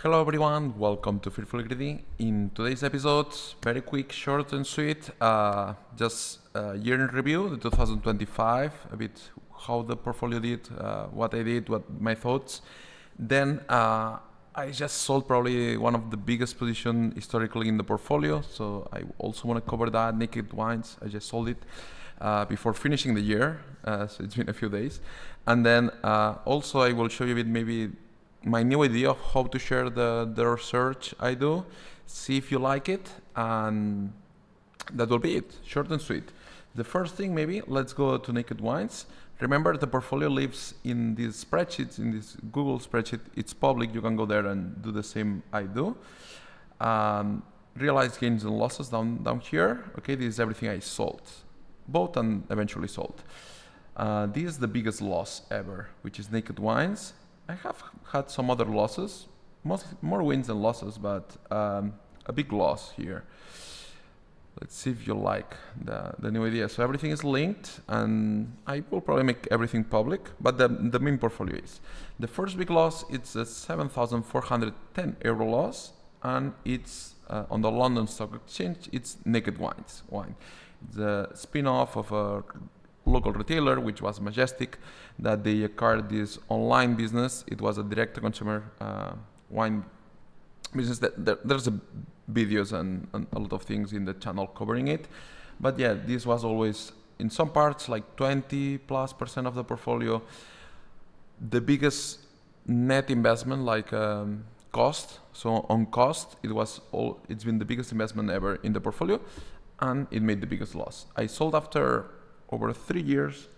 Hello everyone, welcome to Fearfully Greedy. In today's episode, very quick, short and sweet, just a year in review, the 2025, a bit how the portfolio did, what I did, what my thoughts. Then I just sold probably one of the biggest position historically in the portfolio, so I also want to cover that, Naked Wines. I just sold it before finishing the year, so it's been a few days. And then also I will show you a bit maybe my new idea of how to share the research I do, see if you like it, and that will be it, short and sweet. The first thing, maybe, let's go to Naked Wines. Remember, the portfolio lives in these spreadsheets, in this Google spreadsheet. It's public, you can go there and do the same I do. Realized gains and losses down here. Okay, this is everything I sold, bought and eventually sold. This is the biggest loss ever, which is Naked Wines. I have had some other losses, more wins than losses, but a big loss here. Let's see if you like the new idea. So everything is linked, and I will probably make everything public, but the main portfolio is. The first big loss, it's a 7,410 euro loss, and it's on the London Stock Exchange, it's Naked Wines wine. It's a spin-off of a local retailer, which was Majestic, that they acquired this online business. It was a direct-to-consumer wine business. There's videos and a lot of things in the channel covering it. But yeah, this was always, in some parts, like 20+% of the portfolio. The biggest net investment, like cost. So on cost, it's been the biggest investment ever in the portfolio, and it made the biggest loss. I sold after over 3 years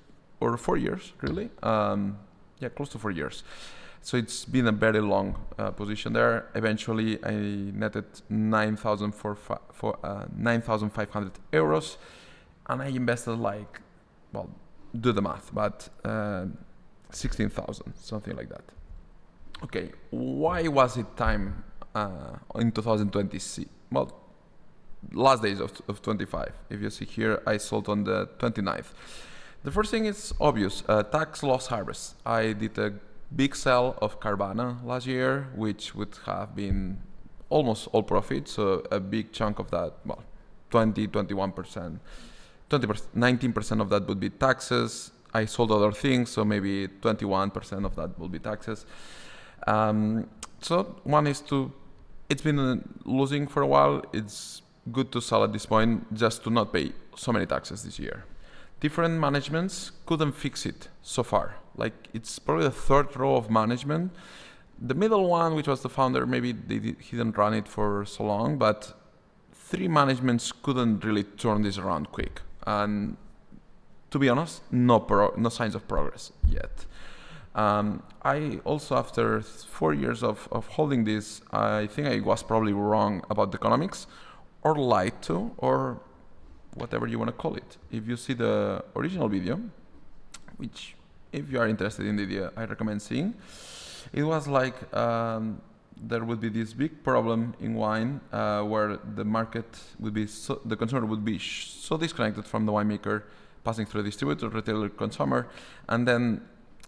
or 4 years, really. Close to 4 years. So it's been a very long position there. Eventually, I netted 9,500 euros, and I invested do the math, but 16,000, something like that. Okay, why was it time in 2020? Well, last days of 25. If you see here, I sold on the 29th. The first thing is obvious, tax loss harvest. I did a big sell of Carvana last year, which would have been almost all profit, so a big chunk of that, 21%, 19% of that would be taxes. I sold other things, so maybe 21% of that will be taxes. So one is it's been losing for a while. It's good to sell at this point just to not pay so many taxes this year. Different managements couldn't fix it so far. It's probably the third row of management. The middle one, which was the founder, maybe he didn't run it for so long, but 3 managements couldn't really turn this around quick. And to be honest, no signs of progress yet. I also, after 4 years of holding this, I think I was probably wrong about the economics, or lied to, or whatever you want to call it. If you see the original video, which if you are interested in the idea, I recommend seeing, it was there would be this big problem in wine where the market would be, the consumer would be so disconnected from the winemaker, passing through a distributor, retailer, consumer, and then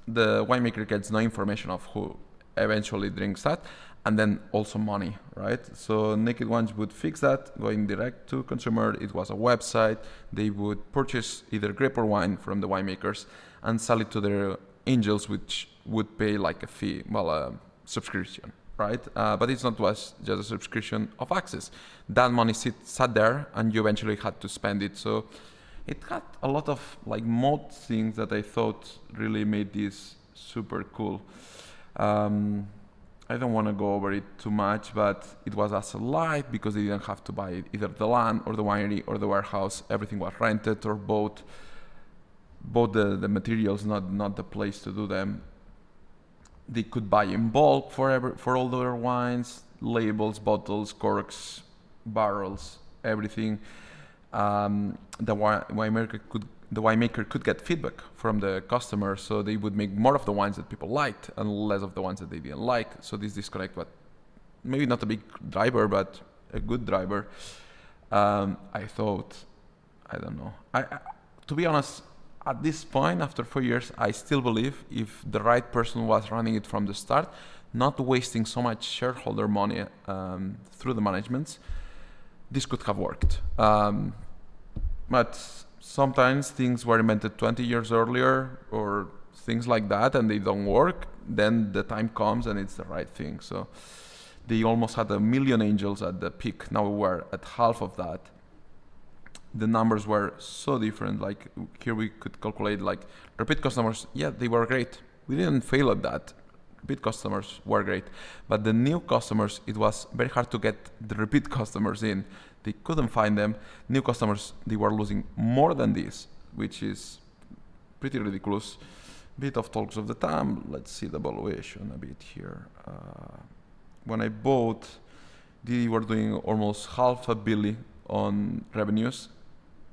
the winemaker gets no information of who eventually drinks that, and then also money, right? So Naked Wines would fix that, going direct to consumer. It was a website. They would purchase either grape or wine from the winemakers and sell it to their angels, which would pay a fee, a subscription, right? But it's not just a subscription of access. That money sat there, and you eventually had to spend it. So it had a lot of mod things that I thought really made this super cool. I don't want to go over it too much, but it was asset light because they didn't have to buy either the land or the winery or the warehouse. Everything was rented or bought the materials, not the place to do them. They could buy in bulk for all their wines, labels, bottles, corks, barrels, everything. The winemaker could get feedback from the customer, so they would make more of the wines that people liked and less of the ones that they didn't like. So this disconnect was maybe not a big driver, but a good driver. I thought, I don't know. To be honest, at this point, after 4 years, I still believe if the right person was running it from the start, not wasting so much shareholder money through the managements, this could have worked. But sometimes things were invented 20 years earlier or things like that, and they don't work. Then the time comes and it's the right thing. So they almost had 1 million angels at the peak. Now we're at half of that. The numbers were so different. Like here we could calculate like repeat customers. Yeah, they were great. We didn't fail at that. Repeat customers were great. But the new customers, it was very hard to get the repeat customers in. They couldn't find them. New customers, they were losing more than this, which is pretty ridiculous. Bit of talks of the time. Let's see the valuation a bit here. When I bought, they were doing almost $500 million on revenues.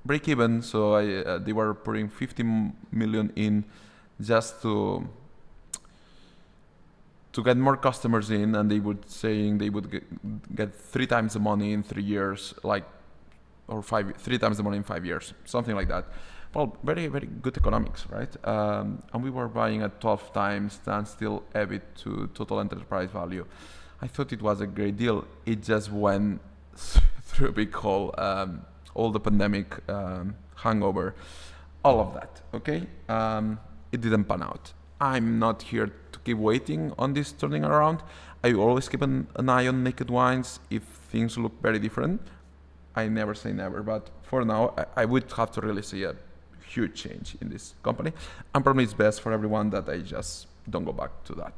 Break even, so they were putting 50 million in just to get more customers in, and they would saying they would get 3 times the money in 3 years, like, or 3 times the money in 5 years, something like that. Well, very, very good economics, right? And we were buying at 12 times standstill EBIT to total enterprise value. I thought it was a great deal. It just went through a big hole, all the pandemic hangover, all of that, okay? It didn't pan out. I'm not here to keep waiting on this turning around. I always keep an eye on Naked Wines if things look very different. I never say never, but for now, I would have to really see a huge change in this company. And probably it's best for everyone that I just don't go back to that.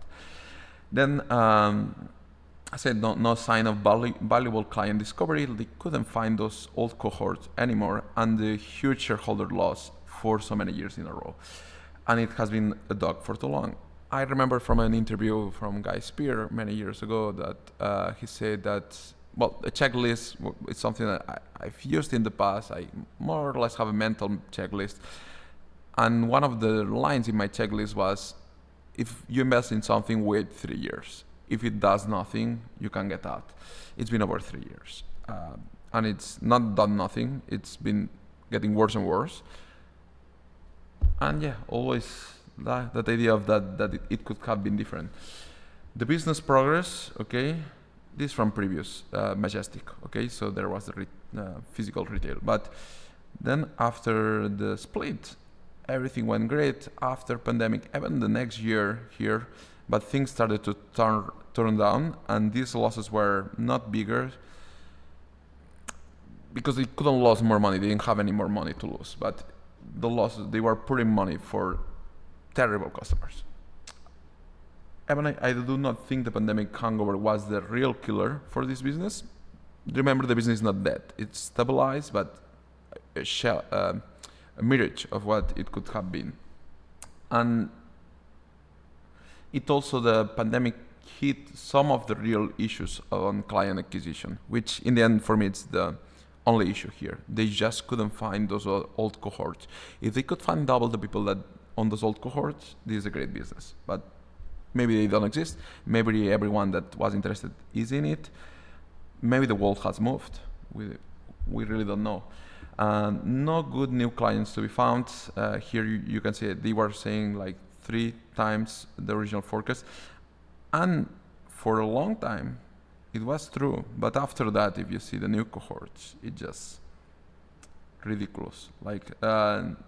Then I said no sign of valuable client discovery. They couldn't find those old cohorts anymore, and the huge shareholder loss for so many years in a row. And it has been a dog for too long. I remember from an interview from Guy Spear many years ago that he said that, well, a checklist is something that I've used in the past. I more or less have a mental checklist. And one of the lines in my checklist was, if you invest in something, wait 3 years. If it does nothing, you can get out. It's been over 3 years. And it's not done nothing. It's been getting worse and worse. And yeah, always that idea of that it could have been different. The business progress, okay, this from previous Majestic, okay, so there was the physical retail. But then after the split, everything went great. After pandemic, even the next year here, but things started to turn down, and these losses were not bigger because they couldn't lose more money. They didn't have any more money to lose, but the losses, they were putting money for terrible customers. Even I do not think the pandemic hangover was the real killer for this business. Remember, the business is not dead. It's stabilized, but a mirage of what it could have been. And it also, the pandemic hit some of the real issues on client acquisition, which in the end for me it's the only issue here. They just couldn't find those old cohorts. If they could find double the people that on those old cohorts, this is a great business. But maybe they don't exist. Maybe everyone that was interested is in it. Maybe the world has moved. We really don't know. No good new clients to be found. Here you can see they were saying like 3 times the original forecast. And for a long time, it was true. But after that, if you see the new cohorts, it just ridiculous. Like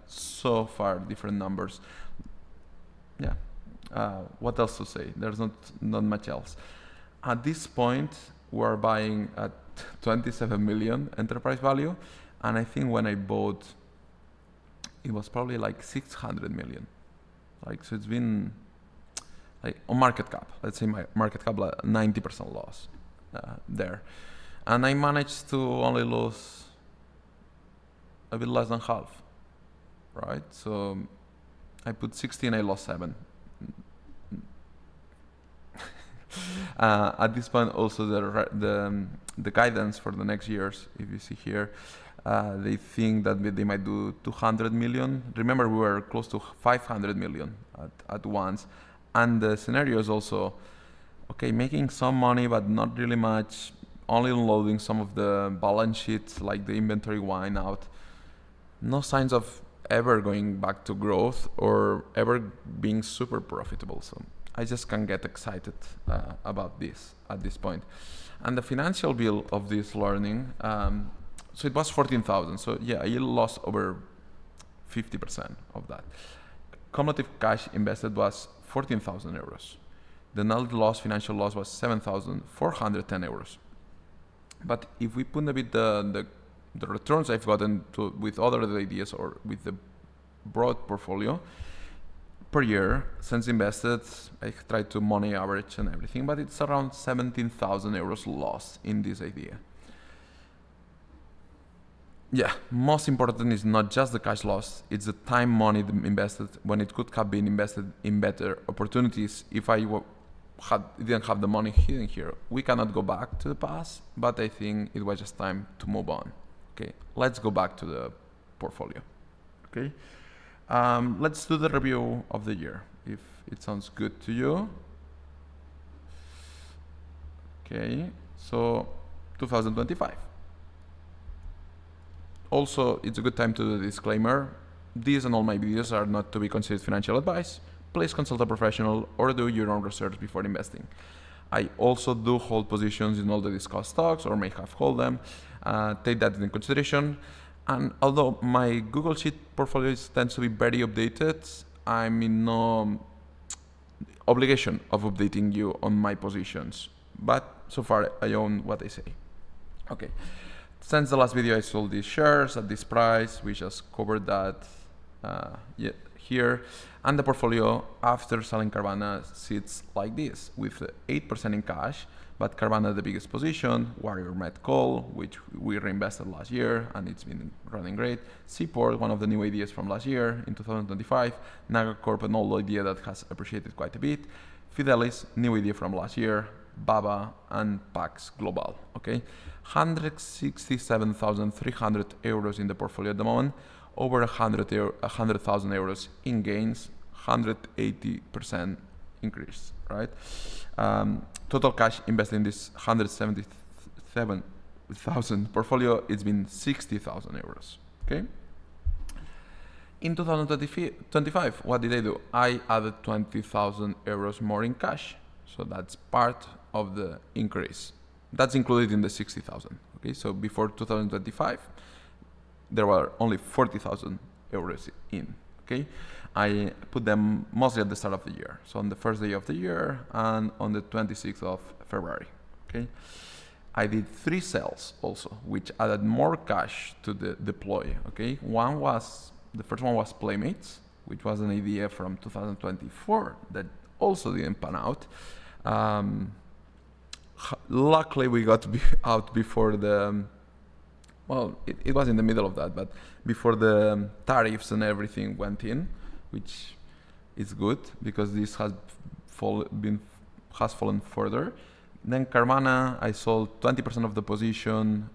so far different numbers. Yeah. What else to say? There's not much else. At this point, we're buying at 27 million enterprise value, and I think when I bought, it was probably like 600 million. Like, so it's been like on market cap. Let's say my market cap 90% loss there, and I managed to only lose a bit less than half, right? So I put 16, I lost 7. At this point, also the guidance for the next years, if you see here, they think that they might do 200 million. Remember, we were close to 500 million at once, and the scenario is also okay, making some money but not really much, only unloading some of the balance sheets like the inventory wine out. No signs of ever going back to growth or ever being super profitable. So I just can't get excited about this at this point. And the financial bill of this learning, so it was 14,000. So yeah, I lost over 50% of that. Cumulative cash invested was 14,000 euros. The net loss, financial loss, was 7,410 euros. But if we put a bit the returns I've gotten with other ideas or with the broad portfolio per year since invested, I tried to money average and everything, but it's around 17,000 euros lost in this idea. Yeah, most important is not just the cash loss, it's the time money invested when it could have been invested in better opportunities. If I didn't have the money hidden here, we cannot go back to the past, but I think it was just time to move on. Okay, let's go back to the portfolio. Okay, let's do the review of the year, if it sounds good to you. Okay, so 2025. Also, it's a good time to do the disclaimer. These and all my videos are not to be considered financial advice. Please consult a professional or do your own research before investing. I also do hold positions in all the discussed stocks or may have held them. Take that into consideration. And although my Google Sheet portfolio tends to be very updated, I'm in no obligation of updating you on my positions. But so far, I own what I say. Okay. Since the last video, I sold these shares at this price. We just covered that here. And the portfolio after selling Carvana sits like this, with 8% in cash, but Carvana the biggest position, Warrior Met Coal, which we reinvested last year and it's been running great, Seaport, one of the new ideas from last year in 2025, Nagacorp, an old idea that has appreciated quite a bit, Fidelis, new idea from last year, Baba, and Pax Global. Okay, 167,300 euros in the portfolio at the moment, over 100,000 euros in gains, 180% increase, right? Total cash invested in this 177,000 portfolio, it's been 60,000 euros. Okay. In 2025, what did I do? I added 20,000 euros more in cash. So that's part of the increase. That's included in the 60,000. Okay, so before 2025, there were only 40,000 euros in. Okay, I put them mostly at the start of the year. So on the first day of the year and on the 26th of February. Okay, I did 3 sales also, which added more cash to the deploy. Okay, the first one was Playmates, which was an idea from 2024 that also didn't pan out. Luckily, we got out before the, well, it was in the middle of that, but before the tariffs and everything went in, which is good because this has fallen further. Then Carvana, I sold 20% of the position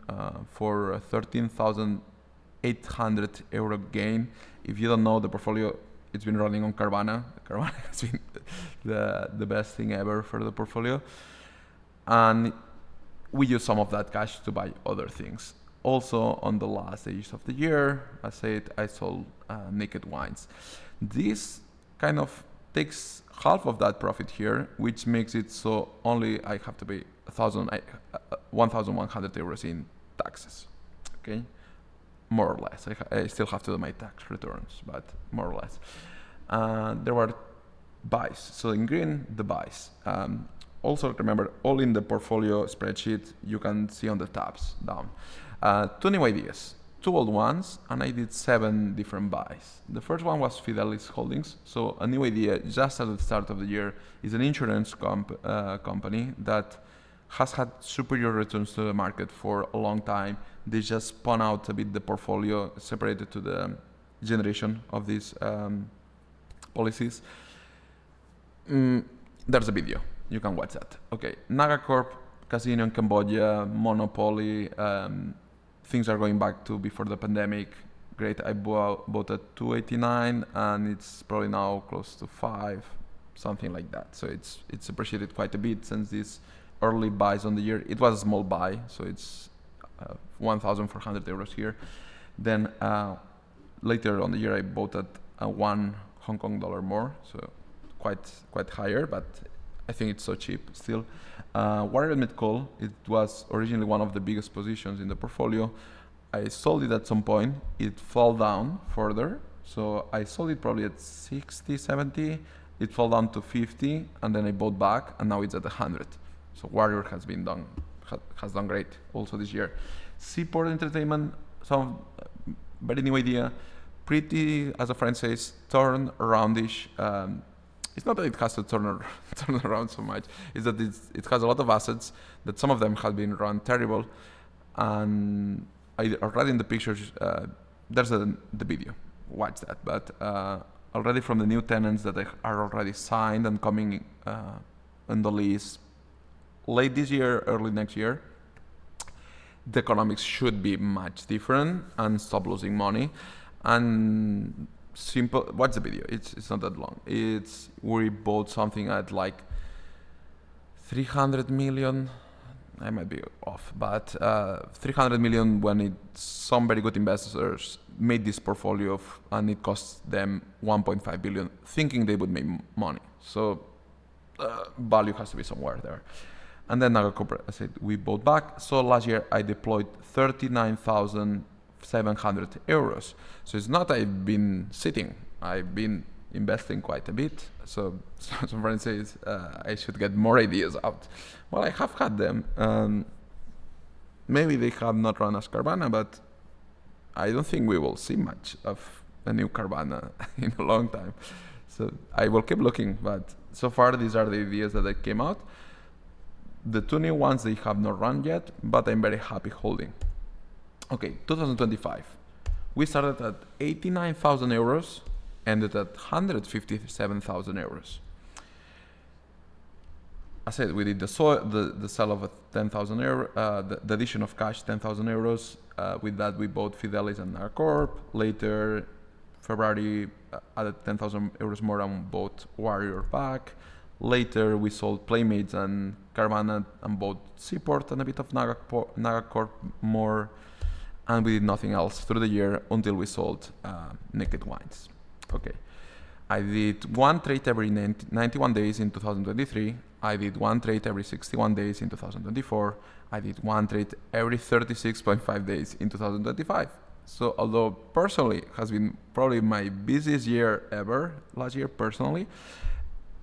for 13,800 euro gain. If you don't know the portfolio, it's been running on Carvana. Carvana has been the best thing ever for the portfolio. And we use some of that cash to buy other things. Also, on the last days of the year, I sold Naked Wines. This kind of takes half of that profit here, which makes it so only I have to pay 1,100 euros in taxes. Okay, more or less. I still have to do my tax returns, but more or less. There were buys. So in green, the buys. Also remember, all in the portfolio spreadsheet, you can see on the tabs down. 2 new ideas, 2 old ones, and I did 7 different buys. The first one was Fidelis Holdings. So a new idea just at the start of the year is an insurance company that has had superior returns to the market for a long time. They just spun out a bit the portfolio, separated to the generation of these policies. There's a video. You can watch that. Okay, Nagacorp, casino in Cambodia, monopoly, things are going back to before the pandemic. Great, I bought at 289 and it's probably now close to 5, something like that. So it's appreciated quite a bit since these early buys on the year. It was a small buy, so it's 1,400 euros here. Then later on the year, I bought at $1 Hong Kong more, so quite higher, but I think it's so cheap still. Warrior Mid-Call, it was originally one of the biggest positions in the portfolio. I sold it at some point. It fell down further, so I sold it probably at 60, 70. It fell down to 50, and then I bought back, and now it's at 100. So Warrior has done great also this year. Seaport Entertainment, some very new idea, pretty, as a friend says, turn aroundish. It's not that it has to turn around so much. It's that it has a lot of assets that some of them have been run terrible, and I already in the pictures. There's the video. Watch that. But already from the new tenants that are already signed and coming on the lease late this year, early next year, the economics should be much different and stop losing money. And simple, watch the video. It's not that long. We bought something at like 300 million. I might be off, but 300 million when some very good investors made this portfolio and it cost them 1.5 billion, thinking they would make money. So value has to be somewhere there. And then Naga Corporate, I said, we bought back. So last year I deployed 39,700 euros. So it's not I've been sitting. I've been investing quite a bit. So some friends say I should get more ideas out. Well, I have had them. Maybe they have not run as Carvana, but I don't think we will see much of a new Carvana in a long time. So I will keep looking, but so far these are the ideas that came out. The two new ones they have not run yet, but I'm very happy holding. Okay, 2025. We started at 89,000 euros, ended at 157,000 euros. I said we did the sell of 10,000 euro, the addition of cash 10,000 euros. With that we bought Fidelis and Narcorp. Later, February added 10,000 euros more and bought Warrior back. Later we sold Playmates and Carvana and bought Seaport and a bit of Nagacorp more, and we did nothing else through the year until we sold Naked Wines. Okay, I did one trade every 91 days in 2023. I did one trade every 61 days in 2024. I did one trade every 36.5 days in 2025. So although personally has been probably my busiest year ever last year personally,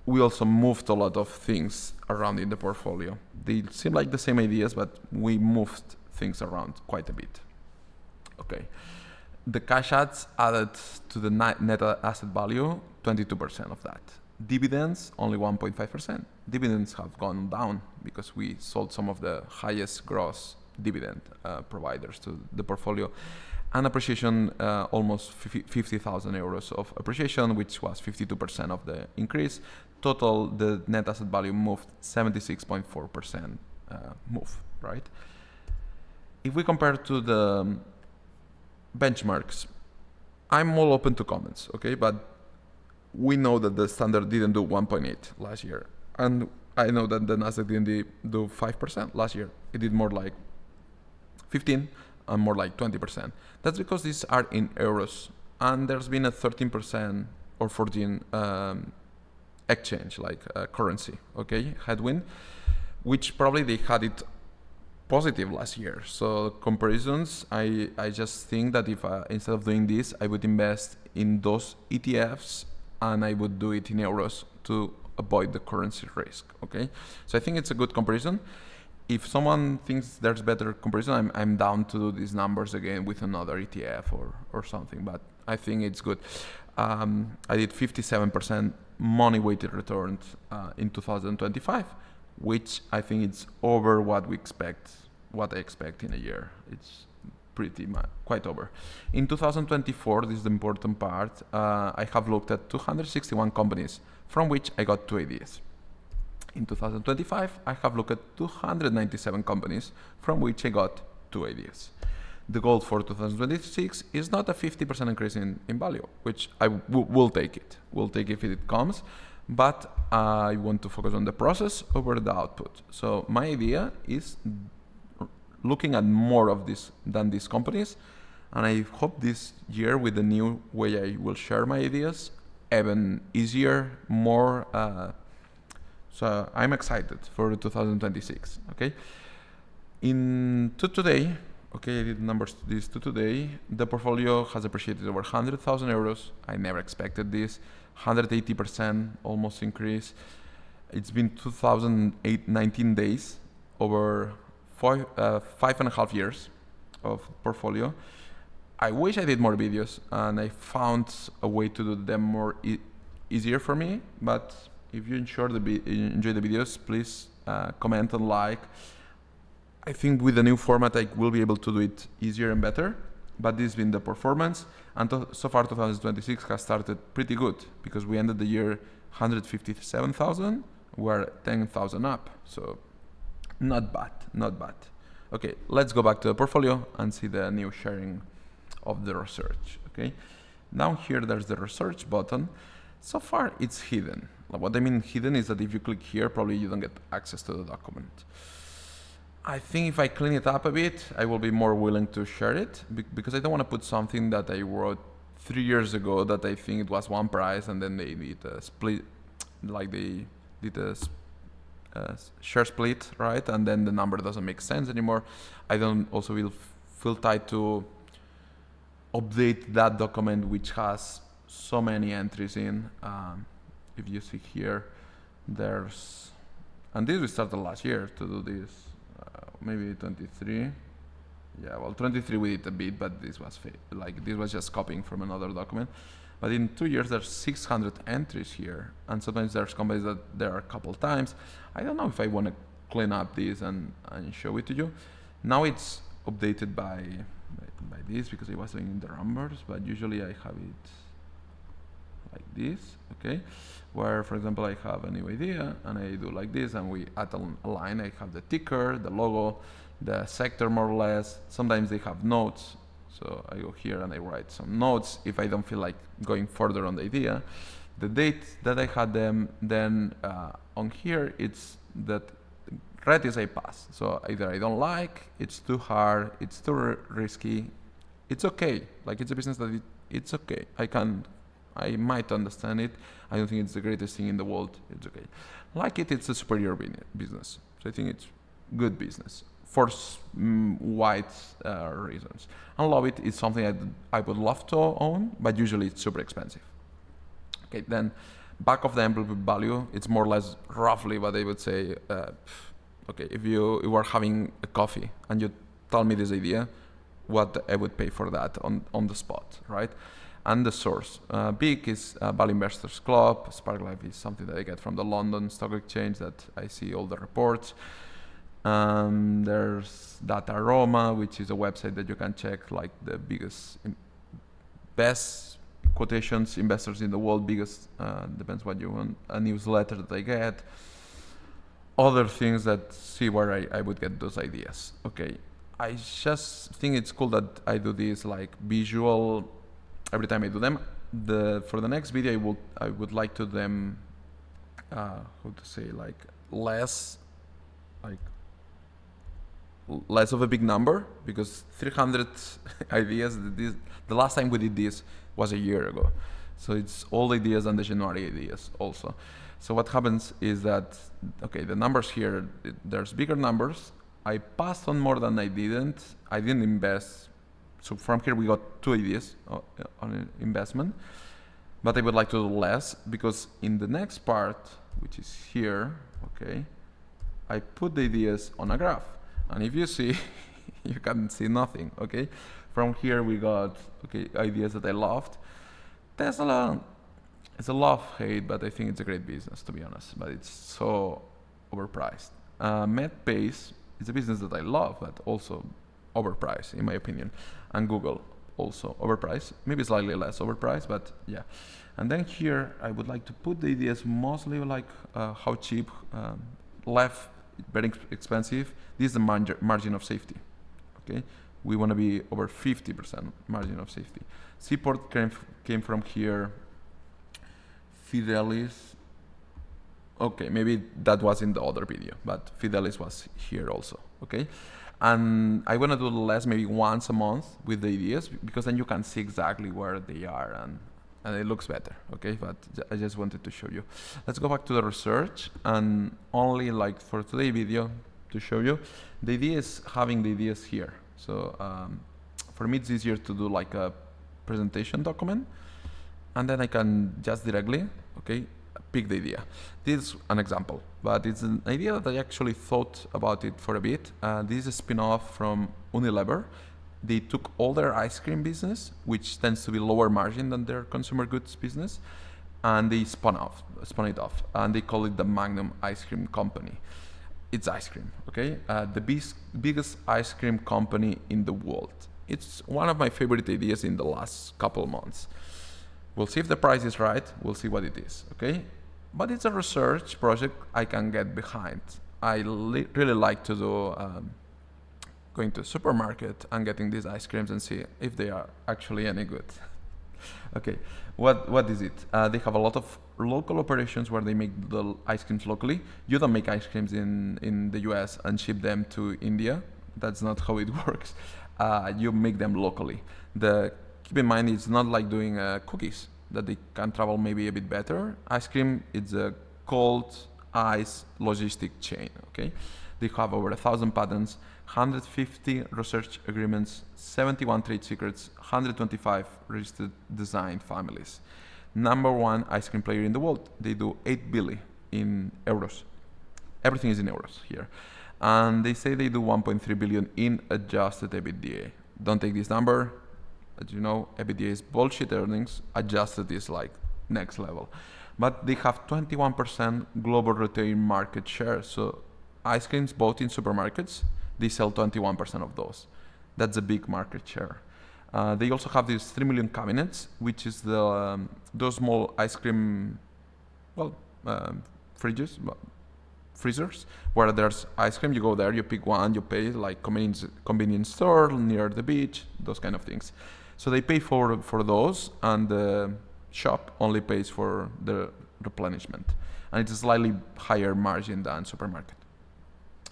we also moved a lot of things around in the portfolio. They seem like the same ideas, but we moved things around quite a bit. Okay. The cash adds added to the net asset value 22% of that. Dividends, only 1.5%. Dividends have gone down because we sold some of the highest gross dividend providers to the portfolio. And appreciation, almost 50,000 euros of appreciation, which was 52% of the increase. Total, the net asset value moved 76.4% move, right? If we compare to the benchmarks, I'm all open to comments, okay? But we know that the standard didn't do 1.8 last year. And I know that the Nasdaq didn't do 5% last year. It did more like 15 and more like 20%. That's because these are in euros. And there's been a 13% or 14 exchange, like currency, okay, headwind, which probably they had it positive last year. So comparisons, I just think that if instead of doing this, I would invest in those ETFs and I would do it in euros to avoid the currency risk, okay? So I think it's a good comparison. If someone thinks there's better comparison, I'm down to do these numbers again with another ETF or something, but I think it's good. I did 57% money weighted returns in 2025, which I think it's over what I expect in a year. It's pretty much quite over. In 2024, this is the important part, I have looked at 261 companies from which I got 2 ideas. In 2025, I have looked at 297 companies from which I got 2 ideas. The goal for 2026 is not a 50% increase in value, which I will take it. We'll take it if it comes, but I want to focus on the process over the output. So my idea is looking at more of this than these companies, and I hope this year with the new way I will share my ideas, even easier, more. So I'm excited for 2026. Okay. To today, okay, I did numbers to this to today. The portfolio has appreciated over 100,000 euros. I never expected this. 180% almost increase. It's been 2019 days, over 5.5 years of portfolio. I wish I did more videos and I found a way to do them more easier for me. But if you enjoy the videos, please comment and like. I think with the new format, I will be able to do it easier and better. But this has been the performance, and so far 2026 has started pretty good because we ended the year 157,000. We're 10,000 up, so not bad, not bad. Okay, let's go back to the portfolio and see the new sharing of the research. Okay, down here there's the research button. So far it's hidden. What I mean hidden is that if you click here, probably you don't get access to the document. I think if I clean it up a bit, I will be more willing to share it because I don't want to put something that I wrote 3 years ago that I think it was one price and then they did a split, like they did a share split, right? And then the number doesn't make sense anymore. I don't also will feel tied to update that document which has so many entries in. If you see here, there's, and this we started last year to do this. Maybe 23. Yeah, well, 23 we did a bit, but this was this was just copying from another document. But in 2 years, there's 600 entries here, and sometimes there's companies that there are a couple times. I don't know if I want to clean up this and show it to you. Now it's updated by this because I was doing the numbers, but usually I have it like this, okay? Where, for example, I have a new idea and I do like this, and we add a line. I have the ticker, the logo, the sector more or less. Sometimes they have notes, so I go here and I write some notes if I don't feel like going further on the idea. The date that I had them, then on here it's that red is I pass. So either I don't like, it's too hard, it's too risky. It's okay. Like it's a business that it's okay. I might understand it. I don't think it's the greatest thing in the world. It's okay. Like it's a superior business. So I think it's good business for wide reasons. And love it is something I would love to own, but usually it's super expensive. Okay, then back of the envelope value, it's more or less roughly what I would say. Okay, if you were having a coffee and you tell me this idea, what I would pay for that on the spot, right? And the source. Big is Value Investors Club. Spark Life is something that I get from the London Stock Exchange that I see all the reports. There's Data Aroma, which is a website that you can check like the best quotations investors in the world, biggest, depends what you want, a newsletter that I get. Other things that see where I would get those ideas. Okay, I just think it's cool that I do this like visual every time I do them. For the next video, I would like to do them, how to say, like less of a big number, because 300 ideas. The last time we did this was a year ago, so it's all ideas and the January ideas also. So what happens is that the numbers here, there's bigger numbers. I passed on more than I didn't invest. So from here we got 2 ideas on investment, but I would like to do less because in the next part, which is here, okay, I put the ideas on a graph, and if you see, you can see nothing. Okay, from here we got ideas that I loved. Tesla, it's a love-hate, but I think it's a great business, to be honest, but it's so overpriced. MedPace is a business that I love, but also overpriced in my opinion. And Google also overpriced, maybe slightly less overpriced, but yeah. And then here I would like to put the ideas mostly like how cheap, left very expensive. This is the margin of safety. Okay, we want to be over 50% margin of safety. Seaport came from here. Fidelis. Okay, maybe that was in the other video, but Fidelis was here also. Okay. And I want to do less, maybe once a month with the ideas, because then you can see exactly where they are and and it looks better, okay? But I just wanted to show you. Let's go back to the research, and only like for today's video to show you, the idea is having the ideas here. So for me, it's easier to do like a presentation document, and then I can just directly, okay, pick the idea. This is an example, but it's an idea that I actually thought about it for a bit. This is a spin-off from Unilever. They took all their ice cream business, which tends to be lower margin than their consumer goods business, and they spun it off, and they call it the Magnum Ice Cream Company. It's ice cream, okay? The biggest ice cream company in the world. It's one of my favorite ideas in the last couple of months. We'll see if the price is right. We'll see what it is, okay? But it's a research project I can get behind. I really like to do going to a supermarket and getting these ice creams and see if they are actually any good. Okay, what is it? They have a lot of local operations where they make the ice creams locally. You don't make ice creams in the US and ship them to India. That's not how it works. You make them locally. Keep in mind, it's not like doing cookies, that they can travel maybe a bit better. Ice cream, it's a cold ice logistic chain, okay? They have over 1,000 patents, 150 research agreements, 71 trade secrets, 125 registered design families. Number one ice cream player in the world. They do 8 billion in euros. Everything is in euros here. And they say they do 1.3 billion in adjusted EBITDA. Don't take this number. As you know, EBITDA is bullshit earnings. Adjusted is like next level. But they have 21% global retail market share. So ice creams bought in supermarkets, they sell 21% of those. That's a big market share. They also have these 3 million cabinets, which is those small ice cream, freezers, where there's ice cream. You go there, you pick one, you pay, like convenience store near the beach, those kind of things. So they pay for those, and the shop only pays for the replenishment. And it's a slightly higher margin than supermarket.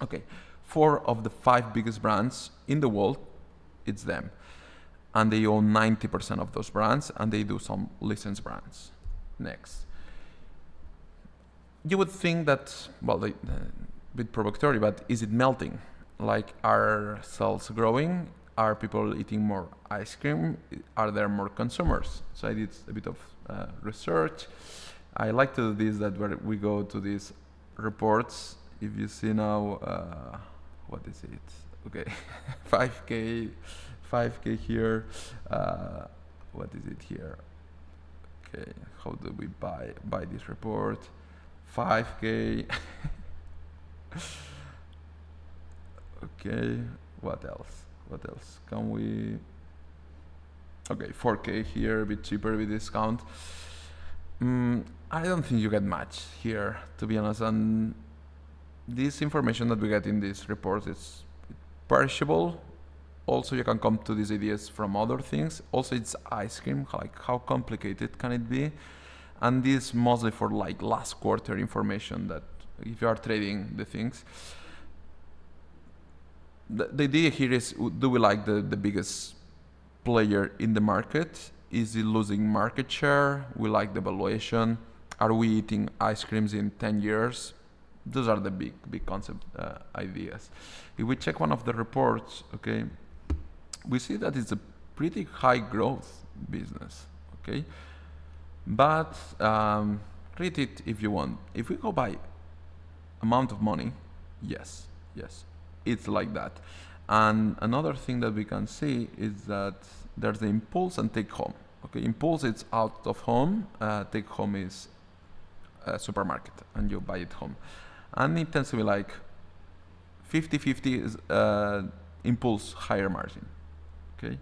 Okay, 4 of the 5 biggest brands in the world, it's them. And they own 90% of those brands, and they do some licensed brands. Next. You would think that, a bit provocatory, but is it melting? Like, are sales growing? Are people eating more ice cream? Are there more consumers? So I did a bit of research. I like to do this, that where we go to these reports. If you see now, what is it? Okay, 5K here. What is it here? Okay, how do we buy this report? 5K. Okay, what else? Can we? Okay, 4K here, a bit cheaper with discount. I don't think you get much here, to be honest. And this information that we get in this report is perishable. Also, you can come to these ideas from other things. Also, it's ice cream. Like, how complicated can it be? And this mostly for like last quarter information, that if you are trading the things. The idea here is, do we like the biggest player in the market? Is it losing market share? We like the valuation. Are we eating ice creams in 10 years? Those are the big concept ideas. If we check one of the reports, okay, we see that it's a pretty high growth business, okay? But read it if you want. If we go by amount of money, yes, it's like that. And another thing that we can see is that there's the impulse and take home. Okay, impulse, it's out of home. Take home is a supermarket, and you buy it home. And it tends to be like 50-50 is impulse, higher margin. Okay,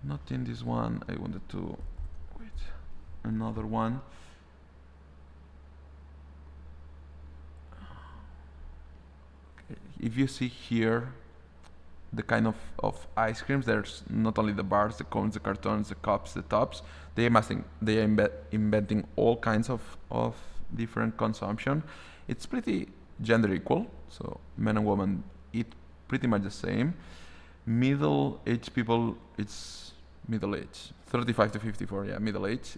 not in this one. I wanted to wait. Another one. Okay. If you see here the kind of ice creams, there's not only the bars, the cones, the cartons, the cups, the tops. They are inventing all kinds of different consumption. It's pretty gender equal, so men and women eat pretty much the same. Middle-aged people, it's middle age, 35 to 54. Yeah, middle age.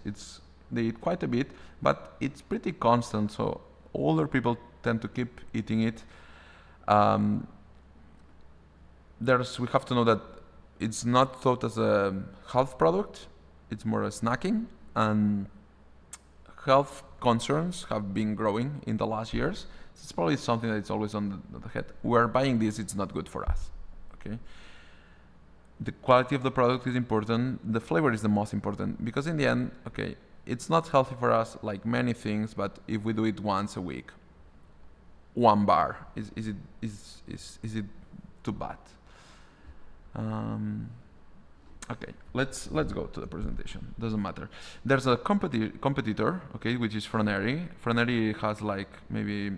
They eat quite a bit, but it's pretty constant. So older people tend to keep eating it. We have to know that it's not thought as a health product. It's more a snacking, and health concerns have been growing in the last years. So it's probably something that's always on the head. We're buying this, it's not good for us. Okay. The quality of the product is important. The flavor is the most important, because in the end, okay, it's not healthy for us like many things, but if we do it once a week, one bar, is it too bad? Okay, let's go to the presentation. Doesn't matter. There's a competitor, okay, which is Froneri. Froneri has like maybe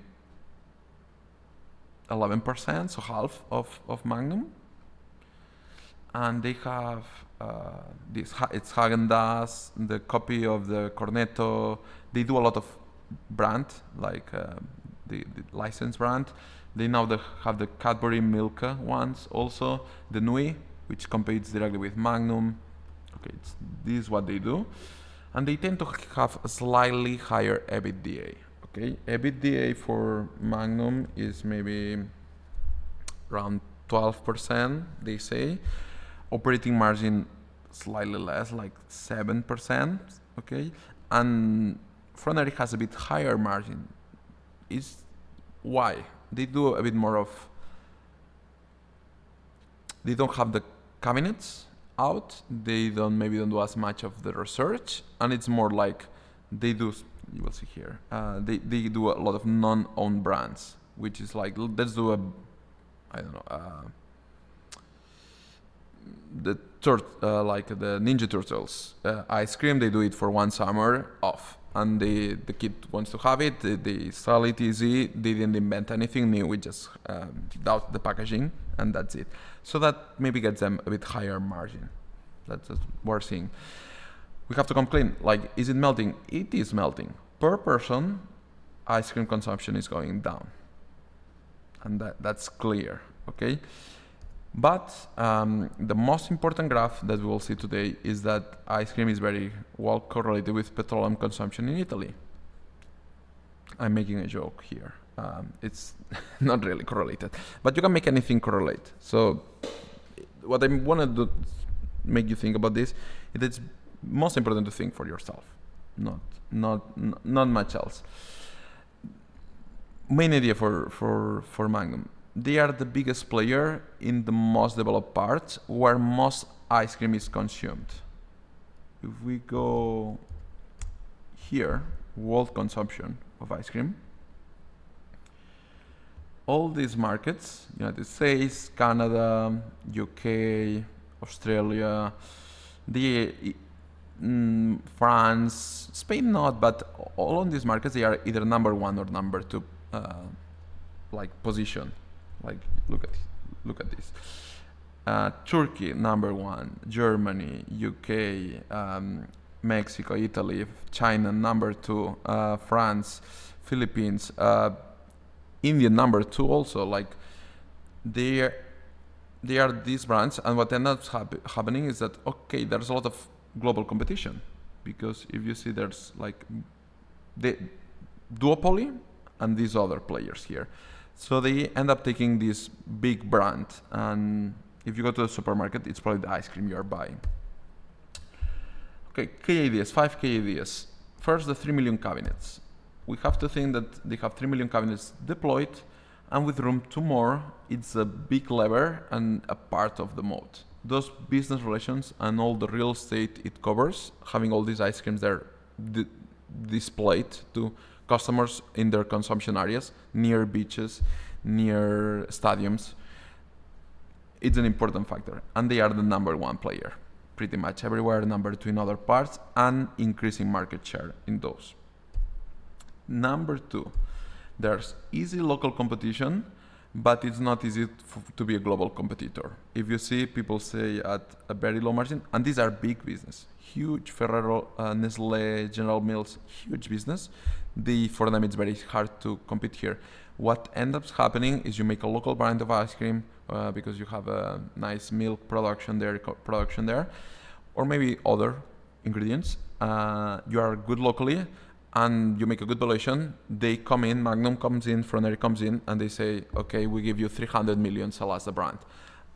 11%, so half of Magnum, and they have it's Häagen-Dazs, the copy of the Cornetto. They do a lot of brand, like the licensed brand. They now have the Cadbury Milka ones also, the Nui, which competes directly with Magnum. Okay, this is what they do. And they tend to have a slightly higher EBITDA. Okay, EBITDA for Magnum is maybe around 12%, they say. Operating margin slightly less, like 7%. Okay, and Froneri has a bit higher margin. Why? They do a bit more of. They don't have the cabinets out. They maybe don't do as much of the research, and it's more like they do. You will see here. They do a lot of non-owned brands, which is like, let's do a, I don't know, like the Ninja Turtles ice cream. They do it for one summer off, and the kid wants to have it. They sell it easy. They didn't invent anything new. We just doubt the packaging, and that's it. So that maybe gets them a bit higher margin. That's what we're seeing. We have to complain, like, is it melting? It is melting. Per person, ice cream consumption is going down, and that's clear, okay? But the most important graph that we will see today is that ice cream is very well correlated with petroleum consumption in Italy. I'm making a joke here. It's not really correlated, but you can make anything correlate. So what I want to make you think about this is it's most important to think for yourself, not much else. Main idea for Magnum. They are the biggest player in the most developed parts where most ice cream is consumed. If we go here, world consumption of ice cream, all these markets, United States, Canada, UK, Australia, France, Spain not, but all of these markets, they are either number one or number two like position. Like, look at this. Turkey, number one. Germany, UK, Mexico, Italy, China, number two. France, Philippines, India, number two also. Like, they are these brands, and what ends up happening is that, okay, there's a lot of global competition, because if you see, there's like the duopoly and these other players here. So they end up taking this big brand, and if you go to the supermarket, it's probably the ice cream you are buying. Okay, key ideas, 5 key ideas. First, the 3 million cabinets. We have to think that they have 3 million cabinets deployed, and with room to more, it's a big lever and a part of the moat. Those business relations and all the real estate it covers, having all these ice creams there displayed to customers in their consumption areas, near beaches, near stadiums, it's an important factor. And they are the number one player, pretty much everywhere, number two in other parts, and increasing market share in those. Number two, there's easy local competition, but it's not easy to be a global competitor. If you see, people say at a very low margin, and these are big business, huge, Ferrero, Nestle, General Mills, huge business. For them, it's very hard to compete here. What ends up happening is you make a local brand of ice cream because you have a nice milk production there, or maybe other ingredients. You are good locally, and you make a good valuation. They come in, Magnum comes in, Froneri comes in, and they say, okay, we give you 300 million, sell us the brand.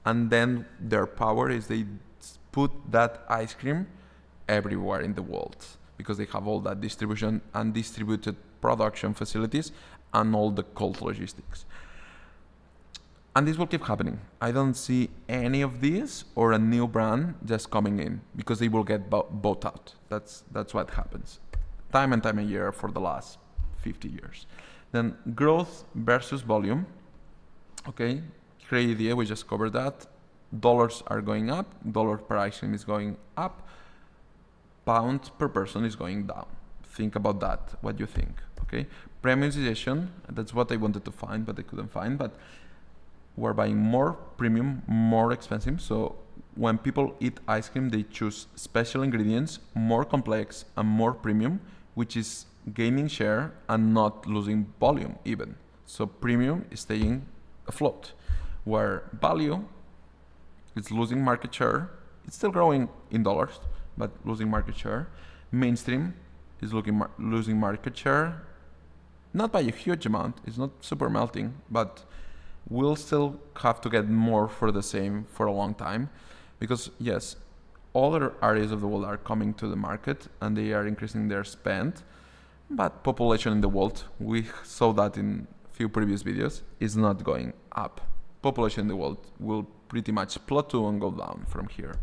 And then their power is they put that ice cream everywhere in the world, because they have all that distribution and distributed production facilities and all the cold logistics. And this will keep happening. I don't see any of this or a new brand just coming in, because they will get bought out. That's what happens time and time a year for the last 50 years. Then growth versus volume. Okay, great idea, we just covered that. Dollars are going up, dollar per ice cream is going up, pound per person is going down. Think about that, what do you think? Okay, premiumization, that's what I wanted to find, but I couldn't find. But we're buying more premium, more expensive. So when people eat ice cream, they choose special ingredients, more complex and more premium, which is gaining share and not losing volume even. So premium is staying afloat, where value is losing market share. It's still growing in dollars, but losing market share. Mainstream is losing market share, not by a huge amount. It's not super melting, but we'll still have to get more for the same for a long time, because yes, other areas of the world are coming to the market and they are increasing their spend, but population in the world, we saw that in few previous videos, is not going up. Population in the world will pretty much plateau and go down from here.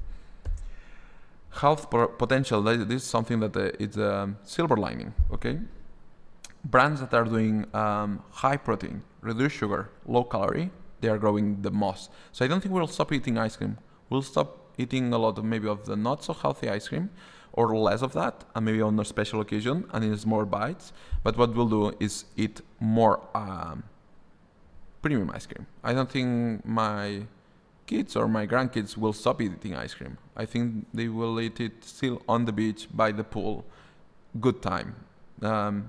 Health potential, this is something that it's a silver lining, okay? Brands that are doing high protein, reduced sugar, low calorie, they are growing the most. So I don't think we'll stop eating ice cream. We'll stop eating a lot of maybe of the not so healthy ice cream, or less of that, and maybe on a special occasion and in small bites. But what we'll do is eat more premium ice cream. I don't think my kids or my grandkids will stop eating ice cream. I think they will eat it still on the beach, by the pool, good time,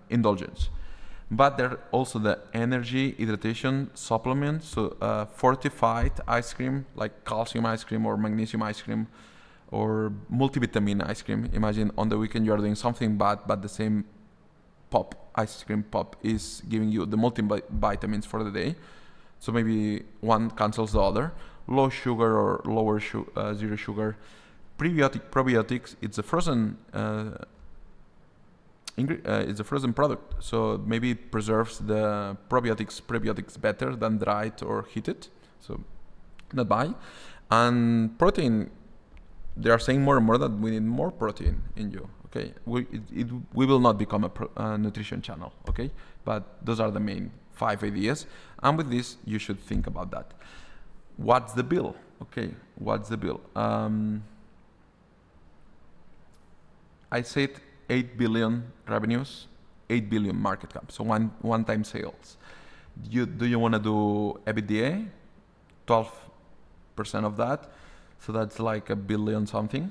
indulgence. But there are also the energy hydration supplements, so fortified ice cream like calcium ice cream or magnesium ice cream or multivitamin ice cream. Imagine on the weekend you are doing something bad, but the same ice cream pop is giving you the multivitamins for the day. So maybe one cancels the other. Low sugar or lower zero sugar. Probiotics, it's a frozen it's a frozen product, so maybe it preserves the prebiotics better than dried or heated, so not buy. And protein, they are saying more and more that we need more protein in you. Okay, we will not become a nutrition channel. Okay, but those are the main 5 ideas, and with this you should think about that. What's the bill? Okay, what's the bill? I said 8 billion revenues, 8 billion market cap, so one-time sales. Do you want to do EBITDA? 12% of that, so that's like $1 billion something.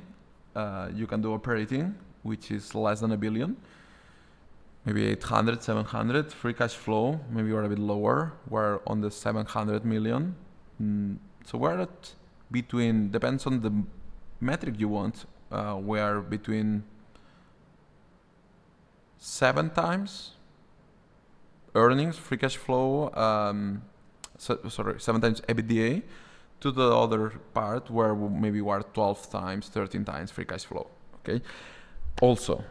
You can do operating, which is less than $1 billion, maybe 800, 700. Free cash flow, maybe we're a bit lower. We're on the 700 million. So we're at between, depends on the metric you want, we are between 7 times earnings, free cash flow, 7 times EBITDA, to the other part where maybe we're 12 times, 13 times free cash flow. Okay. Also,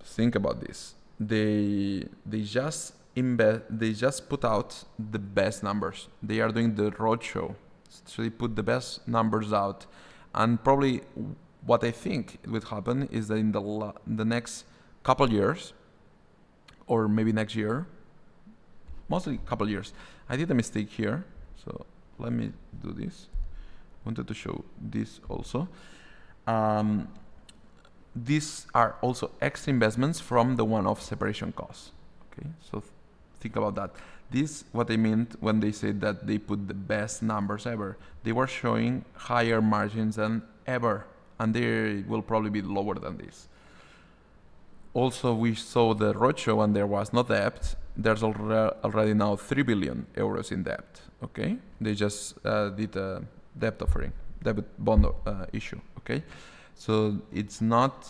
think about this. They just put out the best numbers. They are doing the roadshow, so they put the best numbers out, and probably what I think would happen is that in the next couple years, or maybe next year, mostly couple years. I did a mistake here, so let me do this. Wanted to show this also. These are also extra investments from the one-off separation costs. Okay, so think about that. This what I meant when they said that they put the best numbers ever. They were showing higher margins than ever, and they will probably be lower than this. Also, we saw the roadshow and there was no debt. There's already now 3 billion euros in debt. Okay, they just did a debt offering, debit bond issue. Okay, So it's not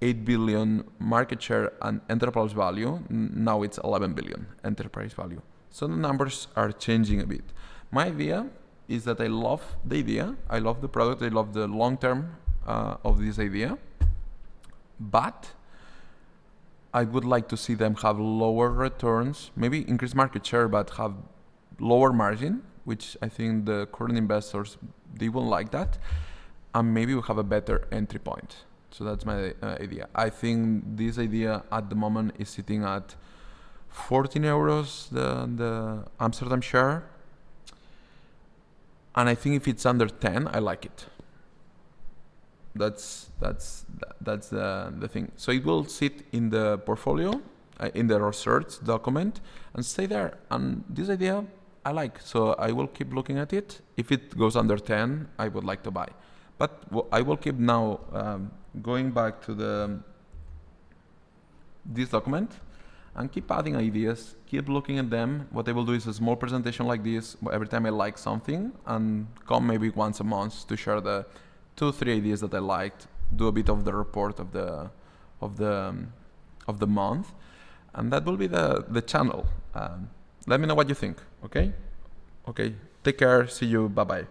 8 billion market share and enterprise value. Now it's 11 billion enterprise value. So the numbers are changing a bit. My idea is that I love the idea, I love the product, I love the long term of this idea, but I would like to see them have lower returns, maybe increase market share, but have lower margin, which I think the current investors, they won't like that. And maybe we have a better entry point. So that's my idea. I think this idea at the moment is sitting at 14 euros, the Amsterdam share. And I think if it's under 10, I like it. That's the thing. So it will sit in the portfolio, in the research document, and stay there. And this idea I like, so I will keep looking at it. If it goes under 10, I would like to buy. But I will keep now going back to this document and keep adding ideas, keep looking at them. What I will do is a small presentation like this every time I like something, and come maybe once a month to share the 2-3 ideas that I liked, do a bit of the report of the month, and that will be the channel. Let me know what you think. Okay, take care, see you, bye bye.